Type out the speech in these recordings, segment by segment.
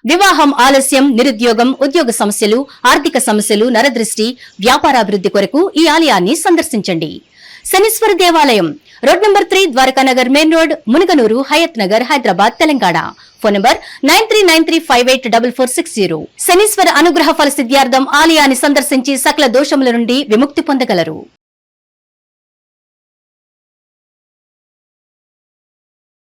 వివాహం ఆలస్యం, నిరుద్యోగం, ఉద్యోగ సమస్యలు, ఆర్థిక సమస్యలు, నరదృష్టి, వ్యాపారాభివృద్ధి కొరకు ఈ ఆలయాన్ని సందర్శించండి. శనీశ్వర దేవాలయం road number 3, Dwarakanagar main road, Munuganuru, Hayathnagar, Hyderabad, Telangana. Phone number 9393584460. శనీశ్వర అనుగ్రహ ఫల సిద్ధ్యార్థం ఆలయాన్ని సందర్శించి సకల దోషముల నుండి విముక్తి పొందగలరు.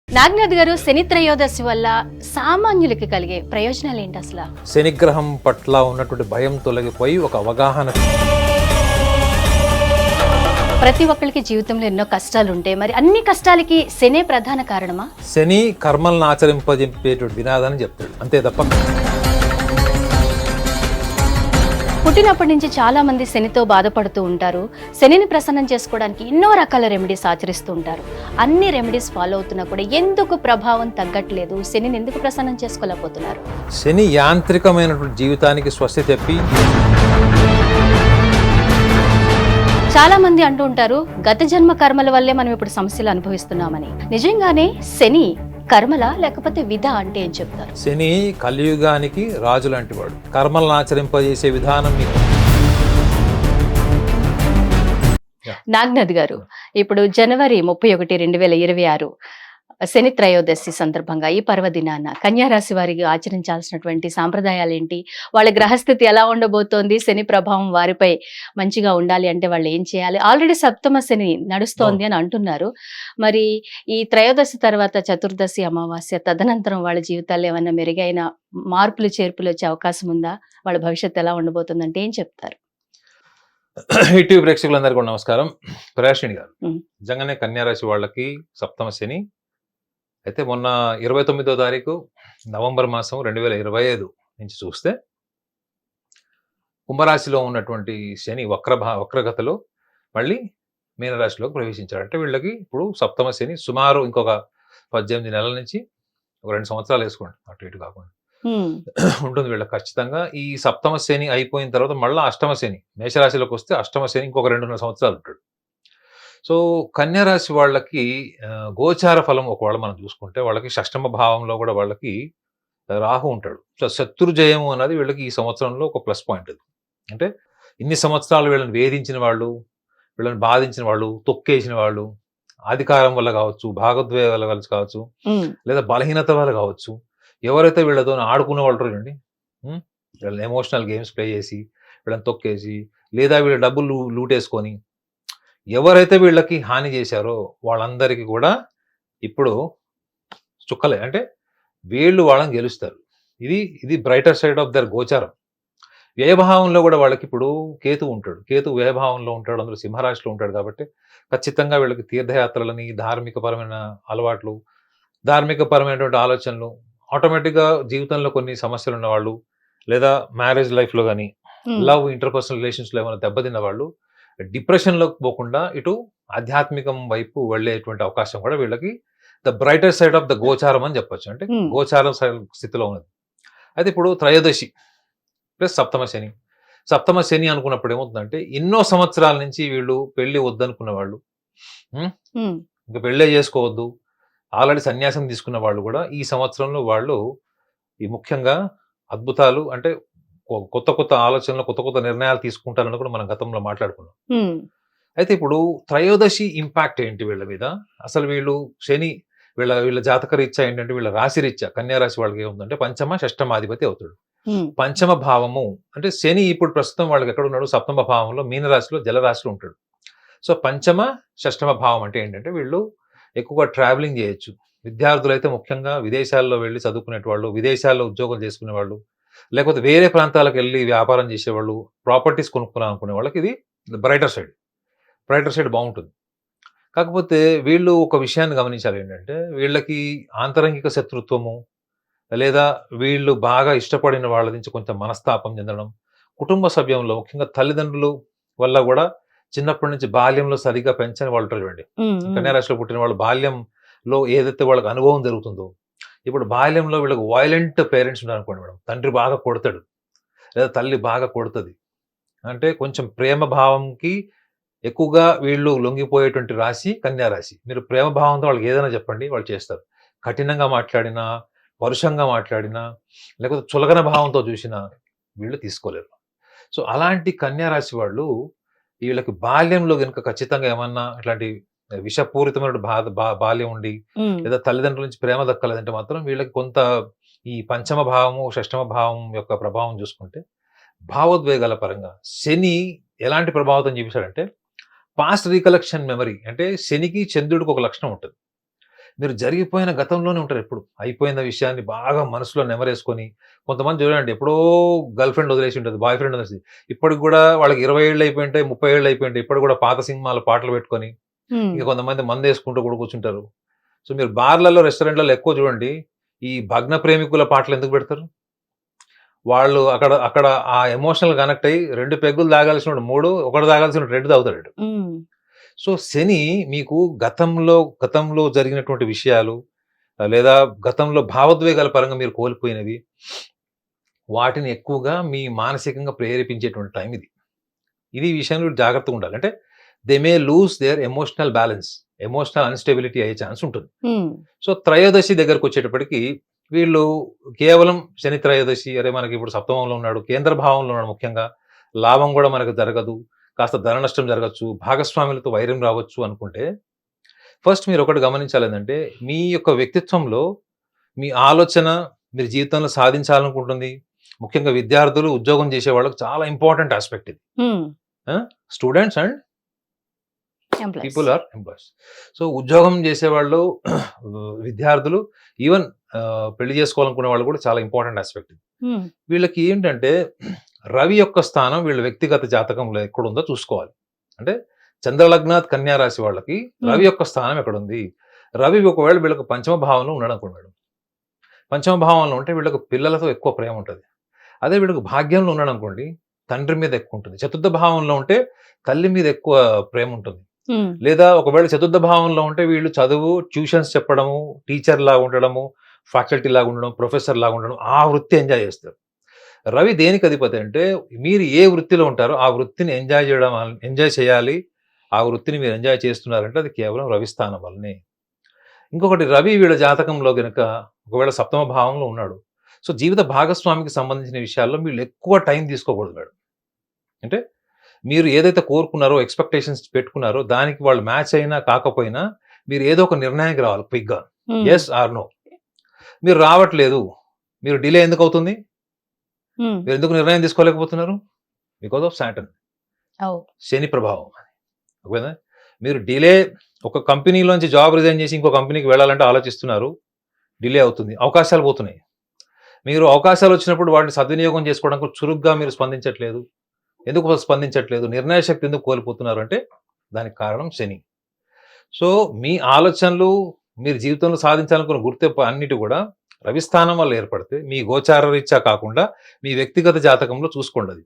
నాగనాథ్ గారు, శని త్రయోదశి వల్ల సామాన్యులకి కలిగే ప్రయోజనాలు ఏంటి అసలు? శనిగ్రహం పట్ల ఉన్నటువంటి భయం తొలగిపోయి ఒక అవగాహన. ప్రతి ఒక్కరికి జీవితంలో ఎన్నో కష్టాలు ఉంటాయి, మరి అన్ని కష్టాలకి శనే ప్రధాన కారణమా? శని కర్మలను ఆచరింపజెప్పేటువంటి వినాదాన్ని చెప్తాడు, అంతే తప్ప. పుట్టినప్పటి నుంచి చాలా మంది శనితో బాధపడుతూ ఉంటారు. శనిని ప్రసన్నం చేసుకోవడానికి ఎన్నో రకాల రెమెడీస్ ఆచరిస్తూ ఉంటారు. అన్ని రెమెడీస్ ఫాలో అవుతున్నా కూడా ఎందుకు ప్రభావం తగ్గట్లేదు? శనిని ఎందుకు ప్రసన్నం చేసుకోలేకపోతున్నారు? శని యాంత్రికమైనటువంటి జీవితానికి స్వస్తి చెప్పి చాలా మంది అంటూ ఉంటారు, గత జన్మ కర్మల వల్లే మనం ఇప్పుడు సమస్యలు అనుభవిస్తున్నామని. నిజంగానే శని కర్మల లేకపోతే విధ అంటే ఏం చెప్తారు? శని కలియుగానికి రాజు లాంటి వాడు. కర్మలను ఆచరింపజేసే విధానం మీకు. నాగనాథ్ గారు, ఇప్పుడు జనవరి 31, 2026 శని త్రయోదశి సందర్భంగా ఈ పర్వదినాన కన్యారాశి వారికి ఆచరించాల్సినటువంటి సాంప్రదాయాలు ఏంటి? వాళ్ళ గ్రహస్థితి ఎలా ఉండబోతోంది? శని ప్రభావం వారిపై మంచిగా ఉండాలి అంటే వాళ్ళు ఏం చేయాలి? ఆల్రెడీ సప్తమ శని నడుస్తోంది అని అంటున్నారు. మరి ఈ త్రయోదశి తర్వాత చతుర్దశి, అమావాస్య తదనంతరం వాళ్ళ జీవితాల్లో ఏమన్నా మెరుగైన మార్పులు చేర్పులు వచ్చే అవకాశం ఉందా? వాళ్ళ భవిష్యత్తు ఎలా ఉండబోతుందంటే ఏం చెప్తారు? టీవీ ప్రేక్షకులందరికీ నమస్కారం. ప్రయాషిణి గారు, నిజంగానే కన్యారాశి వాళ్ళకి సప్తమ శని అయితే మొన్న 29వ తారీఖు నవంబర్ మాసం 2025 నుంచి చూస్తే కుంభరాశిలో ఉన్నటువంటి శని వక్రగతలో మళ్ళీ మీనరాశిలోకి ప్రవేశించారు. అంటే వీళ్ళకి ఇప్పుడు సప్తమ శని సుమారు ఇంకొక 18 నెలల నుంచి ఒక 2 సంవత్సరాలు వేసుకోండి, అటు ఇటు కాకుండా ఉంటుంది వీళ్ళకి ఖచ్చితంగా. ఈ సప్తమ శని అయిపోయిన తర్వాత మళ్ళీ అష్టమ శని మేషరాశిలోకి వస్తే అష్టమ శని ఇంకొక 2.5 సంవత్సరాలు ఉంటాడు. సో కన్యారాశి వాళ్ళకి గోచార ఫలం ఒకవేళ మనం చూసుకుంటే వాళ్ళకి షష్టమ భావంలో కూడా వాళ్ళకి రాహు ఉంటాడు. సో శత్రుజయము అన్నది వీళ్ళకి ఈ సంవత్సరంలో ఒక ప్లస్ పాయింట్. అది అంటే ఇన్ని సంవత్సరాలు వీళ్ళని వేధించిన వాళ్ళు, వీళ్ళని బాధించిన వాళ్ళు, తొక్కేసిన వాళ్ళు, అధికారం వల్ల కావచ్చు, భాగోద్వేగ వల్ల కావచ్చు, లేదా బలహీనత వల్ల కావచ్చు, ఎవరైతే వీళ్ళతో ఆడుకున్న వాళ్ళు చూడండి, వీళ్ళని ఎమోషనల్ గేమ్స్ ప్లే చేసి వీళ్ళని తొక్కేసి, లేదా వీళ్ళ డబ్బులు లూటేసుకొని ఎవరైతే వీళ్ళకి హాని చేశారో వాళ్ళందరికీ కూడా ఇప్పుడు చుక్కలే. అంటే వీళ్ళు వాళ్ళని గెలుస్తారు. ఇది బ్రైటర్ సైడ్ ఆఫ్ దర్ గోచారం. వ్యయభావంలో కూడా వాళ్ళకి ఇప్పుడు కేతు ఉంటాడు. కేతు వ్యయభావంలో ఉంటాడు, అందులో సింహరాశిలో ఉంటాడు. కాబట్టి ఖచ్చితంగా వీళ్ళకి తీర్థయాత్రలని, ధార్మికపరమైన అలవాట్లు, ధార్మికపరమైనటువంటి ఆలోచనలు, ఆటోమేటిక్గా జీవితంలో కొన్ని సమస్యలు ఉన్నవాళ్ళు, లేదా మ్యారేజ్ లైఫ్లో కానీ, లవ్ ఇంటర్పర్సనల్ రిలేషన్స్లో ఏమైనా దెబ్బతిన్న వాళ్ళు డిప్రెషన్లోకి పోకుండా ఇటు ఆధ్యాత్మికం వైపు వెళ్ళేటువంటి అవకాశం కూడా వీళ్ళకి the brighter side of the గోచారం అని చెప్పొచ్చు. అంటే గోచారం స్థితిలో ఉన్నది. అయితే ఇప్పుడు త్రయోదశి ప్లస్ సప్తమ శని అనుకున్నప్పుడు ఏమవుతుందంటే ఎన్నో సంవత్సరాల నుంచి వీళ్ళు పెళ్లి వద్దనుకున్న వాళ్ళు, ఇంకా పెళ్ళే చేసుకోవద్దు, ఆల్రెడీ సన్యాసం తీసుకున్న వాళ్ళు కూడా ఈ సంవత్సరంలో వాళ్ళు ఈ ముఖ్యంగా అద్భుతాలు, అంటే కొత్త ఆలోచనలు, కొత్త నిర్ణయాలు తీసుకుంటారని కూడా మనం గతంలో మాట్లాడుకున్నాం. అయితే ఇప్పుడు త్రయోదశి ఇంపాక్ట్ ఏంటి వీళ్ళ మీద? అసలు వీళ్ళు శని వీళ్ళ జాతక రీత్యా ఏంటంటే వీళ్ళ రాశి రీత్యా కన్యారాశి వాళ్ళకి ఏముందంటే పంచమ షష్టమాధిపతి అవుతాడు. పంచమ భావము అంటే శని ఇప్పుడు ప్రస్తుతం వాళ్ళకి ఎక్కడ ఉన్నాడు? సప్తమ భావంలో మీనరాశిలో జలరాశిలో ఉంటాడు. సో పంచమ షష్టమ భావం అంటే ఏంటంటే వీళ్ళు ఎక్కువగా ట్రావెలింగ్ చేయొచ్చు. విద్యార్థులు అయితే ముఖ్యంగా విదేశాల్లో వెళ్ళి చదువుకునే వాళ్ళు, విదేశాల్లో ఉద్యోగం చేసుకునే వాళ్ళు, లేకపోతే వేరే ప్రాంతాలకు వెళ్ళి వ్యాపారం చేసేవాళ్ళు, ప్రాపర్టీస్ కొనుక్కున్నాం అనుకునే వాళ్ళకి ఇది బ్రైటర్ సైడ్ బాగుంటుంది. కాకపోతే వీళ్ళు ఒక విషయాన్ని గమనించాలి ఏంటంటే వీళ్ళకి ఆంతరంగిక శత్రుత్వము, లేదా వీళ్ళు బాగా ఇష్టపడిన వాళ్ళ నుంచి కొంచెం మనస్తాపం చెందడం, కుటుంబ సభ్యంలో ముఖ్యంగా తల్లిదండ్రులు వల్ల కూడా చిన్నప్పటి నుంచి బాల్యంలో సరిగా పెంచని వాళ్ళు చూడండి. కన్యారాశిలో పుట్టిన వాళ్ళు బాల్యంలో ఏదైతే వాళ్ళకి అనుభవం జరుగుతుందో, ఇప్పుడు బాల్యంలో వీళ్ళకి వైలెంట్ పేరెంట్స్ ఉన్నారు అనుకోండి మేడం, తండ్రి బాగా కొడతాడు లేదా తల్లి బాగా కొడుతుంది, అంటే కొంచెం ప్రేమ భావంకి ఎక్కువగా వీళ్ళు లొంగిపోయేటువంటి రాశి కన్యారాశి. మీరు ప్రేమ భావంతో వాళ్ళకి ఏదైనా చెప్పండి, వాళ్ళు చేస్తారు. కఠినంగా మాట్లాడినా, పరుషంగా మాట్లాడినా లేకపోతే చులకన భావంతో చూసినా వీళ్ళు తీసుకోలేరు. సో అలాంటి కన్యా రాశి వాళ్ళు వీళ్ళకి బాల్యంలో గనుక ఖచ్చితంగా ఏమన్నా ఇట్లాంటి విషపూరితమైన బాల్యం ఉండి లేదా తల్లిదండ్రుల నుంచి ప్రేమ దక్కలేదంటే మాత్రం వీళ్ళకి కొంత ఈ పంచమ భావము షష్టమ భావం యొక్క ప్రభావం చూసుకుంటే భావోద్వేగాల పరంగా శని ఎలాంటి ప్రభావితం చూపించాడంటే పాస్ట్ రీకలెక్షన్ మెమరీ. అంటే శనికి చంద్రుడికి ఒక లక్షణం ఉంటుంది. మీరు జరిగిపోయిన గతంలోనే ఉంటారు ఎప్పుడు. అయిపోయిన విషయాన్ని బాగా మనసులో నెమరేసుకొని కొంతమంది చూడండి ఎప్పుడో గర్ల్ ఫ్రెండ్ వదిలేసి ఉంటుంది, బాయ్ ఫ్రెండ్ వదిలేసి ఇప్పటికి కూడా వాళ్ళకి 20 ఏళ్ళు అయిపోయింటాయి, 30 ఏళ్ళు అయిపోయింటాయి. ఇప్పుడు కూడా పాత సినిమాల పాటలు పెట్టుకొని ఇక కొంతమంది మందు వేసుకుంటూ కూడా కూర్చుంటారు. సో మీరు బార్లలో రెస్టారెంట్లలో ఎక్కువ చూడండి ఈ భగ్న ప్రేమికుల పాటలు ఎందుకు పెడతారు? వాళ్ళు అక్కడ అక్కడ ఆ ఎమోషనల్ కనెక్ట్ అయ్యి 2 పెగ్గులు తాగాల్సిన 3 ఒకటి తాగాల్సిన 2 తాగుతాడు. సో శని మీకు గతంలో జరిగినటువంటి విషయాలు లేదా గతంలో భావోద్వేగాల పరంగా మీరు కోల్పోయినవి వాటిని ఎక్కువగా మీ మానసికంగా ప్రేరేపించేటువంటి టైం ఇది. ఇది ఈ విషయంలో జాగ్రత్తగా ఉండాలి. అంటే they may lose their emotional balance, emotional unstability అయ్యే ఛాన్స్ ఉంటుంది. సో త్రయోదశి దగ్గరకు వచ్చేటప్పటికి వీళ్ళు కేవలం శని త్రయోదశి అరే మనకి ఇప్పుడు సప్తమంలో ఉన్నాడు, కేంద్ర భావంలో ఉన్నాడు, ముఖ్యంగా లాభం కూడా మనకు జరగదు, కాస్త ధన నష్టం జరగచ్చు, భాగస్వాములతో వైరం రావచ్చు అనుకుంటే ఫస్ట్ మీరు ఒకటి గమనించాలి ఏంటంటే మీ యొక్క వ్యక్తిత్వంలో మీ ఆలోచన మీరు జీవితంలో సాధించాలనుకుంటుంది. ముఖ్యంగా విద్యార్థులు ఉద్యోగం చేసే వాళ్ళకి చాలా ఇంపార్టెంట్ ఆస్పెక్ట్ ఇది. Students and people or employees. So ఉద్యోగం చేసేవాళ్ళు విద్యార్థులు ఈవెన్ పెళ్లి చేసుకోవాలనుకునే వాళ్ళు కూడా చాలా ఇంపార్టెంట్ ఆస్పెక్ట్. వీళ్ళకి ఏంటంటే రవి యొక్క స్థానం వీళ్ళ వ్యక్తిగత జాతకంలో ఎక్కడుందో చూసుకోవాలి. అంటే చంద్రలగ్నాత్ కన్యా రాశి వాళ్ళకి రవి యొక్క స్థానం ఎక్కడుంది. రవి ఒకవేళ వీళ్ళకి పంచమ భావంలో ఉన్నాడు అనుకున్నాడు, పంచమ భావంలో ఉంటే వీళ్ళకి పిల్లలతో ఎక్కువ ప్రేమ ఉంటుంది. అదే వీళ్ళకి భాగ్యంలో ఉన్నాడు అనుకోండి తండ్రి మీద ఎక్కువ ఉంటుంది. చతుర్థ భావంలో ఉంటే తల్లి మీద ఎక్కువ ప్రేమ ఉంటుంది. లేదా ఒకవేళ చతుర్థ భావంలో ఉంటే వీళ్ళు చదువు, ట్యూషన్స్ చెప్పడము, టీచర్ లాగా ఉండడము, ఫ్యాకల్టీ లాగా ఉండడం, ప్రొఫెసర్ లాగా ఉండడం, ఆ వృత్తి ఎంజాయ్ చేస్తారు. రవి దేనికి అధిపతి అంటే మీరు ఏ వృత్తిలో ఉంటారో ఆ వృత్తిని ఎంజాయ్ చేయాలి. ఆ వృత్తిని మీరు ఎంజాయ్ చేస్తున్నారంటే అది కేవలం రవి స్థానం వల్లనే. ఇంకొకటి రవి వీళ్ళ జాతకంలో గనుక ఒకవేళ సప్తమ భావంలో ఉన్నాడు, సో జీవిత భాగస్వామికి సంబంధించిన విషయాల్లో వీళ్ళు ఎక్కువ టైం తీసుకోకూడదు మేడం. అంటే మీరు ఏదైతే కోరుకున్నారో, ఎక్స్పెక్టేషన్స్ పెట్టుకున్నారో దానికి వాళ్ళు మ్యాచ్ అయినా కాకపోయినా మీరు ఏదో ఒక నిర్ణయానికి రావాలి క్విక్గా, ఎస్ ఆర్ నో. మీరు రావట్లేదు, మీరు డిలే ఎందుకు అవుతుంది? మీరు ఎందుకు నిర్ణయం తీసుకోలేకపోతున్నారు? బికాజ్ ఆఫ్ సాటర్న్, శని ప్రభావం. ఓకేనా? మీరు డిలే ఒక కంపెనీలోంచి జాబ్ రిజైన్ చేసి ఇంకో కంపెనీకి వెళ్ళాలంటే ఆలోచిస్తున్నారు, డిలే అవుతుంది, అవకాశాలు పోతున్నాయి. మీరు అవకాశాలు వచ్చినప్పుడు వాటిని సద్వినియోగం చేసుకోవడానికి చురుగ్గా మీరు స్పందించట్లేదు. ఎందుకు స్పందించట్లేదు? నిర్ణయ శక్తి ఎందుకు కోల్పోతున్నారు అంటే దానికి కారణం శని. సో మీ ఆలోచనలు మీరు జీవితంలో సాధించాలనుకున్న గుర్తింపు అన్నిటి కూడా రవిస్థానం వల్ల ఏర్పడితే మీ గోచార రీత్యా కాకుండా మీ వ్యక్తిగత జాతకంలో చూసుకోండి. అది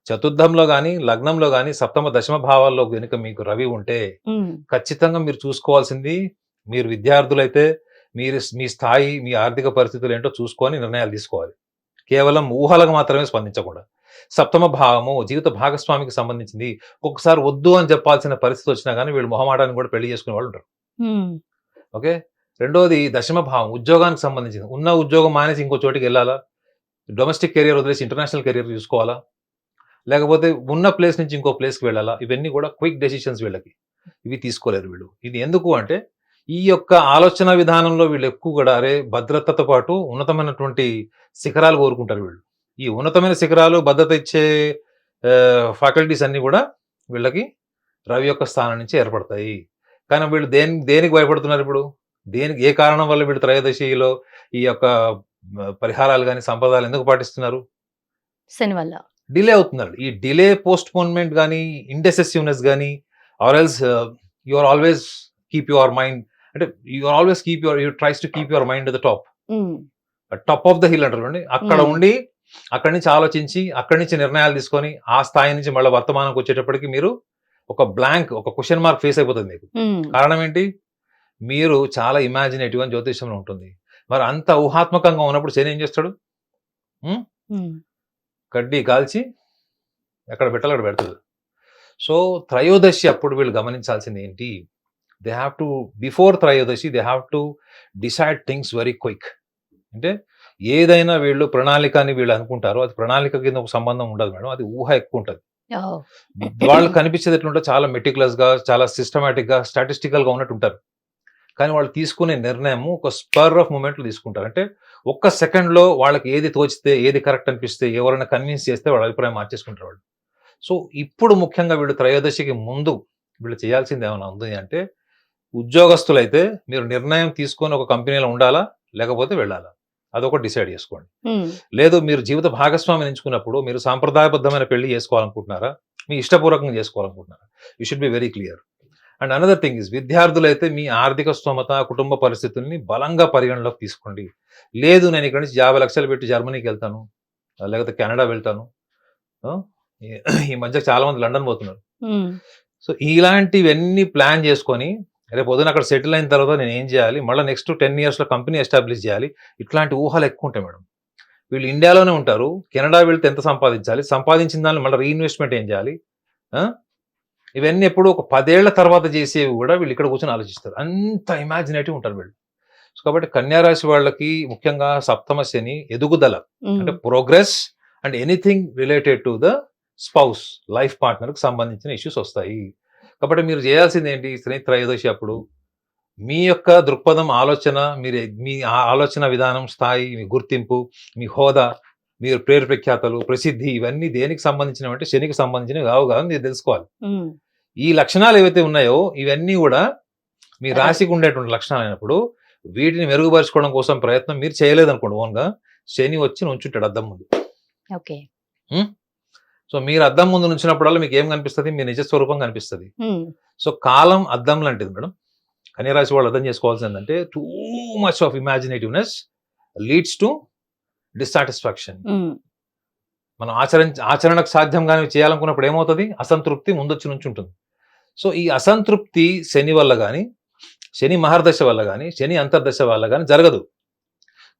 చతుర్థంలో కానీ లగ్నంలో కానీ సప్తమ దశమ భావాల్లో కనుక మీకు రవి ఉంటే ఖచ్చితంగా మీరు చూసుకోవాల్సింది, మీరు విద్యార్థులైతే మీరు మీ స్థాయి, మీ ఆర్థిక పరిస్థితులు ఏంటో చూసుకొని నిర్ణయాలు తీసుకోవాలి. కేవలం ఊహలకు మాత్రమే స్పందించకుండా. సప్తమ భావము జీవిత భాగస్వామికి సంబంధించింది. ఒక్కొక్కసారి వద్దు అని చెప్పాల్సిన పరిస్థితి వచ్చినా కానీ వీళ్ళు మొహమాటాన్ని కూడా పెళ్లి చేసుకునే వాళ్ళు ఉంటారు. ఓకే. రెండోది దశమ భావం ఉద్యోగానికి సంబంధించింది. ఉన్న ఉద్యోగం మానేసి ఇంకో చోటికి వెళ్ళాలా, డొమెస్టిక్ కెరియర్ వదిలేసి ఇంటర్నేషనల్ కెరియర్ చూసుకోవాలా, లేకపోతే ఉన్న ప్లేస్ నుంచి ఇంకో ప్లేస్కి వెళ్ళాలా, ఇవన్నీ కూడా క్విక్ డెసిషన్స్ వీళ్ళకి. ఇవి తీసుకోలేరు వీళ్ళు. ఇది ఎందుకు అంటే ఈ యొక్క ఆలోచన విధానంలో వీళ్ళు ఎక్కువ కూడా అరే భద్రతతో పాటు ఉన్నతమైనటువంటి శిఖరాలు కోరుకుంటారు వీళ్ళు. ఈ ఉన్నతమైన శిఖరాలు, భద్రత ఇచ్చే ఫ్యాకల్టీస్ అన్ని కూడా వీళ్ళకి రవి యొక్క స్థానం నుంచి ఏర్పడతాయి. కానీ వీళ్ళు దేనికి భయపడుతున్నారు ఇప్పుడు? దేనికి, ఏ కారణం వల్ల వీళ్ళు త్రయోదశిలో ఈ యొక్క పరిహారాలు కానీ సంప్రదాయాలు ఎందుకు పాటిస్తున్నారు? శని వల్ల డిలే అవుతున్నారు. ఈ డిలే, పోస్ట్ పోన్మెంట్ కానీ, ఇండెసిసివ్నెస్ కానీ, or else you are always keep your mind, అంటే you always you tries to keep your mind at the top of the hill అంటారు. అక్కడ ఉండి అక్కడి నుంచి ఆలోచించి అక్కడి నుంచి నిర్ణయాలు తీసుకొని ఆ స్థాయి నుంచి మళ్ళీ వర్తమానంకి వచ్చేటప్పటికి మీరు ఒక బ్లాంక్, ఒక క్వశ్చన్ మార్క్ ఫేస్ అయిపోతుంది మీకు. కారణం ఏంటి? మీరు చాలా ఇమాజినేటివ్ అని జ్యోతిష్యంలో ఉంటుంది. మరి అంత ఊహాత్మకంగా ఉన్నప్పుడు శని ఏం చేస్తాడు? కడ్డీ కాల్చి ఎక్కడ పెట్టాలి అక్కడ పెడతాడు. సో త్రయోదశి అప్పుడు వీళ్ళు గమనించాల్సింది ఏంటి? దే హ్యావ్ టు బిఫోర్ త్రయోదశి they have to decide things very quick. అంటే ఏదైనా వీళ్ళు ప్రణాళిక అని వీళ్ళు అనుకుంటారో అది ప్రణాళిక కింద ఒక సంబంధం ఉండదు మేడం, అది ఊహ ఎక్కువ ఉంటుంది. ఓహ్! వాళ్ళు కనిపించేది ఎట్లుంటే చాలా మెటిక్యులస్ గా, చాలా సిస్టమేటిక్ గా, స్టాటిస్టికల్ గా ఉన్నట్టు ఉంటారు. కానీ వాళ్ళు తీసుకునే నిర్ణయం ఒక స్పర్ ఆఫ్ మూమెంట్లు తీసుకుంటారు. అంటే ఒక్క సెకండ్ లో వాళ్ళకి ఏది తోచితే, ఏది కరెక్ట్ అనిపిస్తే, ఎవరైనా కన్విన్స్ చేస్తే వాళ్ళ అభిప్రాయం మార్చేసుకుంటారు వాళ్ళు. సో ఇప్పుడు ముఖ్యంగా వీళ్ళు త్రయోదశికి ముందు వీళ్ళు చేయాల్సింది ఏమైనా ఉంది అంటే, ఉద్యోగస్తులైతే మీరు నిర్ణయం తీసుకొని ఒక కంపెనీలో ఉండాలా లేకపోతే వెళ్ళాలా, అదొకటి డిసైడ్ చేసుకోండి. హ్మ్. లేదు మీరు జీవిత భాగస్వామిని ఎంచుకున్నప్పుడు మీరు సాంప్రదాయబద్ధమైన పెళ్లి చేసుకోవాలనుకుంటున్నారా, మీ ఇష్టపూర్వకంగా చేసుకోవాలనుకుంటున్నారా, you should be very clear. And another thing is, విద్యార్థులైతే మీ ఆర్థిక స్తోమత, కుటుంబ పరిస్థితుల్ని బలంగా పరిగణలోకి తీసుకోండి. లేదు నేను ఇక్కడ నుంచి 50 లక్షలు పెట్టి జర్మనీకి వెళ్తాను, లేకపోతే కెనడా వెళ్తాను, ఆ, ఈ ఈ మధ్య చాలా మంది లండన్ పోతున్నారు. హ్మ్. సో ఇలాంటివన్నీ ప్లాన్ చేసుకొని రేపు పొద్దున అక్కడ సెటిల్ అయిన తర్వాత నేను ఏం చేయాలి, మళ్ళీ నెక్స్ట్ 10 years లో కంపెనీ ఎస్టాబ్లిష్ చేయాలి, ఇట్లాంటి ఊహలు ఎక్కువ ఉంటాయి మేడం. వీళ్ళు ఇండియాలోనే ఉంటారు, కెనడా వెళ్తే ఎంత సంపాదించాలి, సంపాదించిన దాన్ని మళ్ళీ రీఇన్వెస్ట్మెంట్ ఏం చేయాలి, ఆ? ఇవన్నీ ఎప్పుడు ఒక 10 ఏళ్ల తర్వాత చేసేవి కూడా వీళ్ళు ఇక్కడ కూర్చొని ఆలోచిస్తారు. అంత ఇమాజినేటివ్ ఉంటారు వీళ్ళు. సో కాబట్టి కన్యా రాశి వాళ్ళకి ముఖ్యంగా సప్తమ శని ఎదుగుదల, అంటే హ్మ్. Progress and anything related to the spouse, life partner కి సంబంధించిన ఇష్యూస్ వస్తాయి. కాబట్టి మీరు చేయాల్సింది ఏంటి, శని త్రయోదశి అప్పుడు మీ యొక్క దృక్పథం, ఆలోచన, మీరు మీ ఆలోచన విధానం, స్థాయి, మీ గుర్తింపు, మీ హోదా, మీరు పేరు ప్రఖ్యాతలు, ప్రసిద్ధి, ఇవన్నీ దేనికి సంబంధించినవి అంటే శనికి సంబంధించినవి కావు కాదు మీరు తెలుసుకోవాలి. హ్మ్. ఈ లక్షణాలు ఏవైతే ఉన్నాయో ఇవన్నీ కూడా మీ రైట్. రాశికి ఉండేటువంటి లక్షణాలు అయినప్పుడు వీటిని మెరుగుపరచుకోవడం కోసం ప్రయత్నం మీరు చేయలేదనుకోండి ఓన్గా, శని వచ్చి నుంచుంటాడు అద్దం ముందు. ఓకే. సో మీరు అద్దం ముందు నుంచినప్పుడల్లా మీకు ఏం కనిపిస్తుంది, మీ నిజ స్వరూపం కనిపిస్తుంది. హ్మ్. సో కాలం అద్దం లాంటిది మేడం. కన్యా రాశి వాళ్ళు అర్థం చేసుకోవాల్సింది ఏంటంటే, too much of imaginativeness leads to dissatisfaction. Hmm. మనం ఆచరణకు సాధ్యం కానీ చేయాలనుకున్నప్పుడు ఏమవుతుంది, అసంతృప్తి ముందొచ్చి నుంచి ఉంటుంది. సో ఈ అసంతృప్తి శని వల్ల కానీ, శని మహర్దశ వల్ల కానీ, శని అంతర్దశ వల్ల కానీ జరగదు.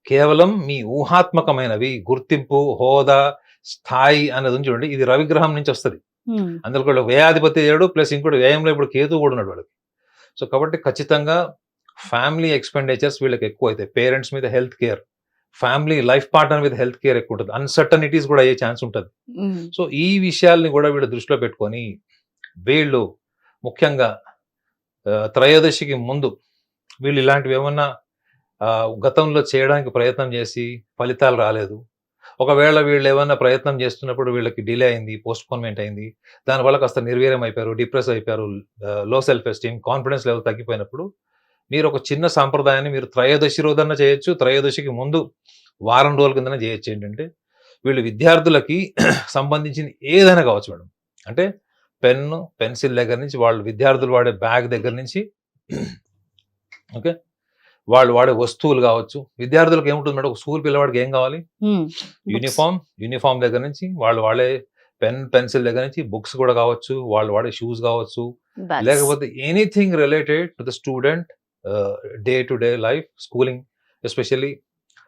కేవలం మీ ఊహాత్మకమైనవి, గుర్తింపు, హోదా, స్థాయి అనేది ఉంది చూడండి, ఇది రవిగ్రహం నుంచి వస్తుంది. హ్మ్. అందులో కూడా వ్యయాధిపతి ఏడు ప్లస్ ఇంకోటి వ్యయంలో ఇప్పుడు కేతు కూడా ఉన్నాడు వాళ్ళకి. సో కాబట్టి ఖచ్చితంగా ఫ్యామిలీ ఎక్స్పెండిచర్స్ వీళ్ళకి ఎక్కువ అవుతాయి. పేరెంట్స్ మీద health care, family life partner మీద హెల్త్ కేర్ ఎక్కువ ఉంటుంది, అన్సర్టనిటీస్ కూడా అయ్యే ఛాన్స్ ఉంటుంది. హ్మ్. సో ఈ విషయాల్ని కూడా వీళ్ళు దృష్టిలో పెట్టుకొని వీళ్ళు ముఖ్యంగా త్రయోదశికి ముందు వీళ్ళు ఇలాంటివి ఏమన్నా గతంలో చేయడానికి ప్రయత్నం చేసి ఫలితాలు రాలేదు, ఒకవేళ వీళ్ళు ఏమైనా ప్రయత్నం చేస్తున్నప్పుడు వీళ్ళకి డిలే అయింది, పోస్ట్‌పోన్‌మెంట్ అయింది, దానివల్ల కాస్త నిర్వీర్యం అయిపోయారు, డిప్రెస్ అయిపోయారు, లో సెల్ఫ్ ఎస్టీమ్, కాన్ఫిడెన్స్ లెవెల్ తగ్గిపోయినప్పుడు మీరు ఒక చిన్న సాంప్రదాయాన్ని మీరు త్రయోదశి రోజన్నా చేయొచ్చు, త్రయోదశికి ముందు వారం రోజుల కిందనే చేయొచ్చు. ఏంటంటే వీళ్ళు విద్యార్థులకి సంబంధించింది ఏదైనా కావచ్చు మేడం. అంటే పెన్ను, పెన్సిల్ దగ్గర నుంచి, వాళ్ళు విద్యార్థులు వాడే బ్యాగ్ దగ్గర నుంచి, ఓకే, వాళ్ళు వాడే వస్తువులు కావచ్చు. విద్యార్థులకు ఏముంటుంది మేడం, ఒక స్కూల్ పిల్లవాడికి ఏం కావాలి, హ్మ్. బుక్స్. యూనిఫామ్ దగ్గర నుంచి, వాళ్ళు వాడే పెన్, పెన్సిల్ దగ్గర నుంచి, బుక్స్ కూడా కావచ్చు, వాళ్ళు వాడే షూస్ కావచ్చు, బ్యాగ్స్. లేకపోతే anything related to the student day to day life, schooling, especially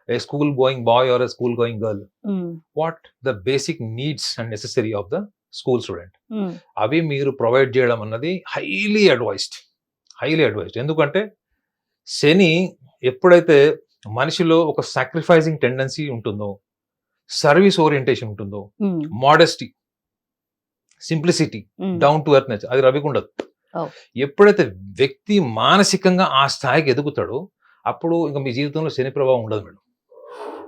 a school going boy or a school going girl, hmm. What the basic needs and necessary of the school student, hmm. అవి మీరు provide చేయడం అన్నది highly advised. ఎందుకంటే శని ఎప్పుడైతే మనిషిలో ఒక sacrificing tendency ఉంటుందో, service orientation ఉంటుందో, హ్మ్. మోడెస్టీ, సింప్లిసిటీ, హ్మ్. డౌన్ టు ఎర్త్ నేచర్, అది రవికి ఉండదు. ఓహ్! ఎప్పుడైతే వ్యక్తి మానసికంగా ఆ స్థాయికి ఎదుగుతాడో అప్పుడు ఇంకా మీ జీవితంలో శని ప్రభావం ఉండదు మేడం.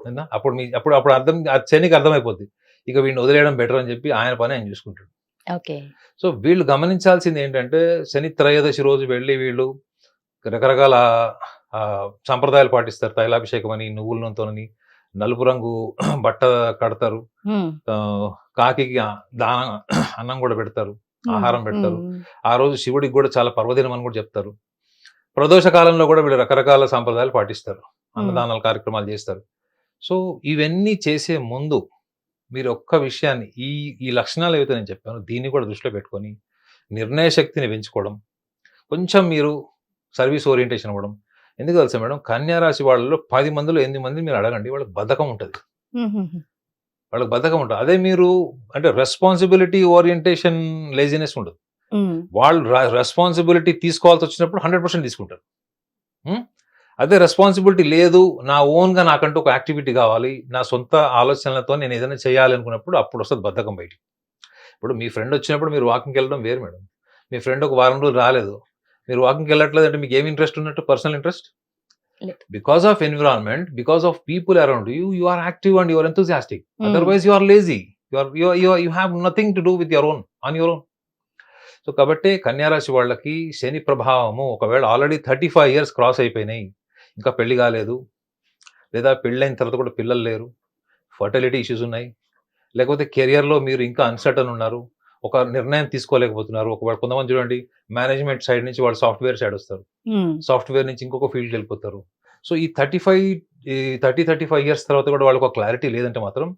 అవునా? అప్పుడు మీ అప్పుడు అప్పుడు అర్థం, ఆ శనికి అర్థమైపోద్ది, ఇక వీడిని వదిలేయడం బెటర్ అని చెప్పి ఆయన పని ఆయన చూసుకుంటాడు. ఓకే. సో వీళ్ళు గమనించాల్సింది ఏంటంటే, శని త్రయోదశి రోజు వెళ్ళి వీళ్ళు రకరకాల సంప్రదాయాలు పాటిస్తారు. తైలాభిషేకం అని, నువ్వుల నూనెతోని, నలుపు రంగు బట్ట కడతారు, హ్మ్. కాకి దాన అన్నం కూడా పెడతారు, హ్మ్. ఆహారం పెడతారు. హ్మ్. ఆ రోజు శివుడికి కూడా చాలా పర్వదినం అని కూడా చెప్తారు. ప్రదోష కాలంలో కూడా వీళ్ళు రకరకాల సంప్రదాయాలు పాటిస్తారు, హ్మ్. అన్నదానాల కార్యక్రమాలు చేస్తారు. సో ఇవన్నీ చేసే ముందు మీరు ఒక్క విషయాన్ని, ఈ ఈ లక్షణాలు ఏవైతే నేను చెప్పానో దీన్ని కూడా దృష్టిలో పెట్టుకొని నిర్ణయ శక్తిని పెంచుకోవడం, కొంచెం మీరు సర్వీస్ ఓరియంటేషన్ అవ్వడం. ఎందుకు తెలుసా మేడం, కన్యా రాశి వాళ్ళలో 10 మందిలో 8 మంది మీరు అడగండి, వాళ్ళకి బద్ధకం ఉంటుంది. హుహుహు. వాళ్ళకి బద్ధకం ఉంటుంది. అదే మీరు అంటే రెస్పాన్సిబిలిటీ ఓరియంటేషన్, లేజినెస్ ఉండదు. హ్మ్. వాళ్ళు రెస్పాన్సిబిలిటీ తీసుకోవాల్సి వచ్చినప్పుడు 100% తీసుకుంటారు. హ్మ్? అదే రెస్పాన్సిబిలిటీ లేదు, నా ఓన్గా నాకంటూ ఒక యాక్టివిటీ కావాలి, నా సొంత ఆలోచనలతో నేను ఏదైనా చేయాలి అనుకున్నప్పుడు అప్పుడు వస్తుంది బద్ధకం బయటికి. ఇప్పుడు మీ ఫ్రెండ్ వచ్చినప్పుడు మీరు వాకింగ్కి వెళ్ళడం వేరు మేడం. మీ ఫ్రెండ్ ఒక వారం రోజులు రాలేదు, మీరు వాకింగ్కి వెళ్ళట్లేదు అంటే మీకు ఏమి ఇంట్రెస్ట్ ఉన్నట్టు? Personal interest. Because of environment, because of people around you, you are active and you are enthusiastic. Otherwise you are lazy, you have nothing to do with your own on your own. So కాబట్టి కన్యారాశి వాళ్ళకి శని ప్రభావము ఒకవేళ already 35 years cross అయిపోయినాయి, ఇంకా పెళ్లి కాలేదు, లేదా పెళ్ళైన తర్వాత కూడా పిల్లలు లేరు, ఫర్టిలిటీ ఇష్యూస్ ఉన్నాయి, లేకపోతే కెరియర్లో మీరు ఇంకా అన్సర్టన్ ఉన్నారు, ఒక నిర్ణయం తీసుకోలేకపోతున్నారు. ఒకవేళ కొంతమంది చూడండి మేనేజ్మెంట్ సైడ్ నుంచి వాళ్ళు సాఫ్ట్వేర్ సైడ్ వస్తారు, సాఫ్ట్వేర్ నుంచి ఇంకొక ఫీల్డ్కి వెళ్ళిపోతారు. సో ఈ 35 years తర్వాత కూడా వాళ్ళకి ఒక క్లారిటీ లేదంటే మాత్రం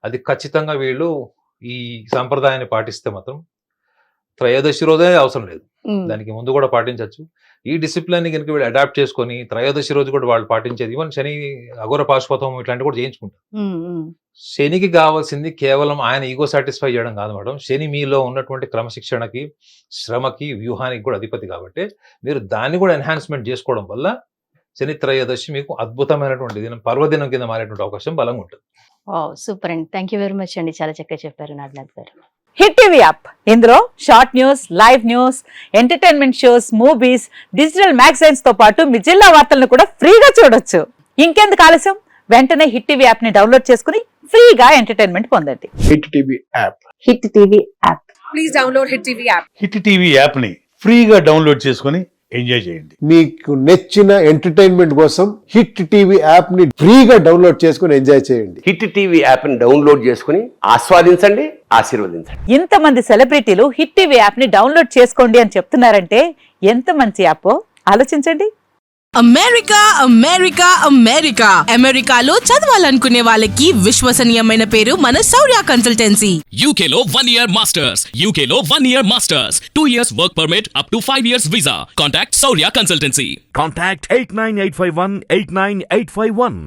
అది ఖచ్చితంగా వీళ్ళు ఈ సాంప్రదాయాన్ని పాటిస్తే మాత్రం త్రయోదశి రోజే అవసరం లేదు, దానికి ముందు కూడా పాటించవచ్చు. ఈ డిసిప్లిన్ కనుక వీళ్ళు అడాప్ట్ చేసుకొని త్రయోదశి రోజు కూడా వాళ్ళు పాటించేది, ఈవెన్ శని అఘోర పాశుపతం ఇట్లాంటివి కూడా చేయించుకుంటారు. శనికి కావాల్సింది కేవలం ఆయన ఈగో సాటిస్ఫై చేయడం కాదు మేడం, శని మీలో ఉన్నటువంటి క్రమశిక్షణకి, శ్రమకి, వ్యూహానికి కూడా అధిపతి. కాబట్టి మీరు దాన్ని కూడా ఎన్హాన్స్మెంట్ చేసుకోవడం వల్ల శని త్రయోదశి మీకు అద్భుతమైనటువంటి దినం, పర్వదినం కింద మారేటువంటి అవకాశం బలంగా ఉంటుంది. సూపర్ అండి, థ్యాంక్ యూ వెరీ మచ్ అండి, చాలా చక్కగా చెప్పారు నాగనాథ్ గారు. హిట్ టీవీ యాప్, ఇందులో short news, live news, entertainment shows, movies, digital magazines తో పాటు మీ జిల్లా వార్తలను కూడా ఫ్రీగా చూడొచ్చు. ఇంకెందుకు ఆలస్యం, వెంటనే హిట్ టీవీ యాప్ ని డౌన్లోడ్ చేసుకుని ఫ్రీగా ఎంటర్టైన్మెంట్ పొందండి. Hit TV app. Hit TV app. Please download hit TV app. Hit TV app ని ఫ్రీగా డౌన్లోడ్ చేసుకుని ఎంజాయ్ చేయండి. మీకు నచ్చిన ఎంటర్టైన్మెంట్ కోసం హిట్ టీవీ యాప్ ని ఫ్రీగా డౌన్లోడ్ చేసుకుని ఎంజాయ్ చేయండి. హిట్ టీవీ యాప్ ని డౌన్లోడ్ చేసుకుని ఆస్వాదించండి, ఆశీర్వదించండి. ఇంతమంది సెలబ్రిటీలు హిట్ టీవీ యాప్ ని డౌన్లోడ్ చేసుకోండి అని చెప్తున్నారంటే ఎంత మంచి యాప్ ఆలోచించండి. అమెరికా అమెరికా అమెరికా అమెరికాలో చదవాలనుకునే వాళ్ళకి విశ్వసనీయమైన పేరు మన శౌర్య కన్సల్టెన్సీ. UK లో 1 year masters, UK లో 1 year masters, 2 years work permit up to 5 years visa. Contact Saurya Consultancy. Contact 89851 89851.